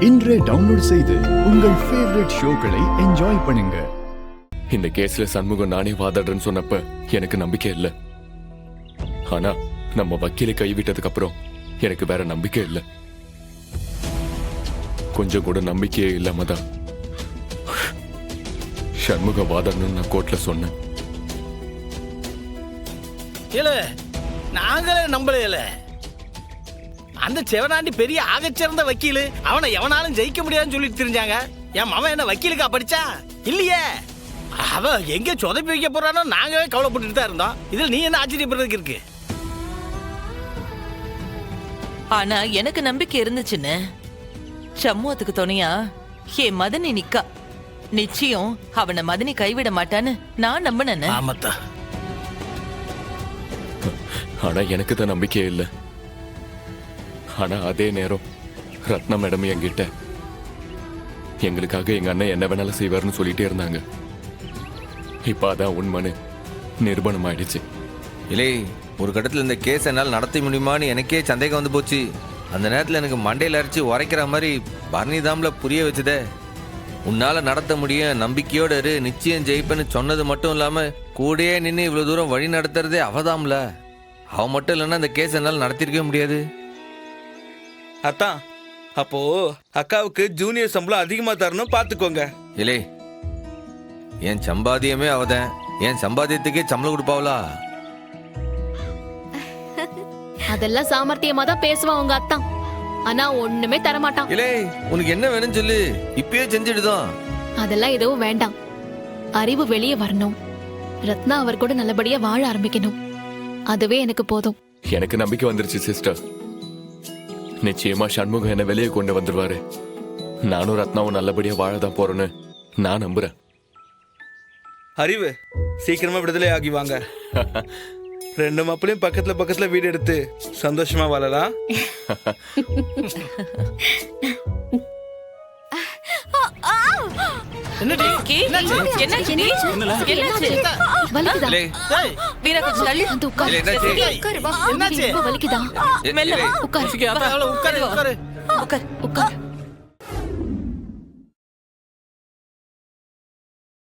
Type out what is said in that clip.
இன்றே டவுன்லோட் செய்து உங்கள் ஃபேவரட் ஷோக்களை என்ஜாய் பண்ணுங்க. இந்த கேஸ்ல சண்முகம் நானே வாதாடுறேன்னு சொன்னப்ப எனக்கு நம்பிக்கை இல்லை. ஆனா நம்ம வக்கீலை கைவிட்டதுக்கு அப்புறம் எனக்கு வேற நம்பிக்கை இல்லை. கொஞ்சம் கூட நம்பிக்கையே இல்லாம தான் சண்முகம் வாதாடணும்னு நான் கோர்ட்ல சொன்னேன். இல்ல நாங்களே நம்பல. அந்த செவனாண்டி பெரிய ஆகச்சிறந்த வக்கீல், அவனை எவனாலும் ஜெயிக்க முடியாதுன்னு சொல்லிட்டு தெரிஞ்சாங்க. என் மவன் என்ன வக்கீலுக்கா படிச்சா? இல்லையே. அவன் எங்க சொதப்பி வைக்க போறானோ நாங்களே கவலைப்பட்டு தான் இருந்தோம். இதுல நீ என்ன ஆச்சரியப்படுறதுக்கு இருக்கு? ஆனா எனக்கு நம்பிக்கை இருந்துச்சுன்னு சண்முகத்துக்கு துணையா என் மதனி நிக்கா. நிச்சயம் அவனை மதனி கைவிட மாட்டான்னு நான் நம்பினேன். ஆமாத்தா. ஆனா எனக்கு தான் நம்பிக்கையே இல்லை. ஆனா அதே நேரம் ரத்னா மேடம் என்கிட்ட எங்களுக்காக எங்க அண்ணன் என்ன வேணாலும் செய்வார்னு சொல்லிட்டே இருந்தாங்க. இப்ப அதான் உண்மைன்னு நிரூபணம் ஆயிடுச்சு. இல்லை, ஒரு கட்டத்தில் இந்த கேஸ் என்னால் நடத்த முடியுமான்னு எனக்கே சந்தேகம் வந்து போச்சு. அந்த நேரத்தில் எனக்கு மண்டையில் அரைச்சி உரைக்கிற மாதிரி பரணிதாம்ல புரிய வச்சுதே. உன்னால நடத்த முடியும், நம்பிக்கையோடு இரு, நிச்சயம் ஜெயிப்பேன்னு சொன்னது மட்டும் இல்லாம கூடயே நின்று இவ்வளவு தூரம் வழி நடத்துறதே அவதாம்ல. அவ மட்டும் இல்லைன்னா இந்த கேஸ் என்னால் நடத்திருக்கவே முடியாது. அத்தான், அப்போ அக்காவுக்கு ஜூனியர் சம்பளம் அதிகமா தரணும் பாத்துக்கோங்க. இல்லை, என் சம்பாத்தியமே அவதான். என் சம்பாத்தியத்துக்கே சம்பளம் கொடுப்பாவளா? அதெல்லாம் சாமர்த்தியமா தான் பேசுவான் உங்க அத்தான். ஆனா ஒண்ணுமே தரமாட்டான். இல்லை, உனக்கு என்ன வேணும்னு சொல்லு, இப்பயே செஞ்சுடுதான். அதெல்லாம் எதுவும் வேண்டாம். அறிவு வெளியே வரணும். ரத்னா அவர் கூட நல்லபடியா வாழ ஆரம்பிக்கணும். அதுவே எனக்கு போதும். எனக்கு நம்பிக்கை வந்துருச்சு சிஸ்டர். நிச்சயமா சண்முகம் என்ன வெளியே கொண்டு வந்துருவாரு. நானும் ரத்னாவும் நல்லபடியா வாழதான் போறேன்னு நான் நம்புறேன். அறிவு, சீக்கிரமா விடுதலை ஆகி வாங்க. ரெண்டு மாப்பிளையும் பக்கத்துல பக்கத்துல வீடு எடுத்து சந்தோஷமா வாழலாம். என்னடி? என்னாச்சு? வலிக்குதா? இல்லை, வீரா கொஞ்சம் தள்ளி வந்து உட்காரு. இல்லை, என்னாச்சு? என்னாச்சு? ரொம்ப வலிக்குதா? மெல்ல இல்லை, உட்காரு. உட்காரு. உட்கார். உட்காரு.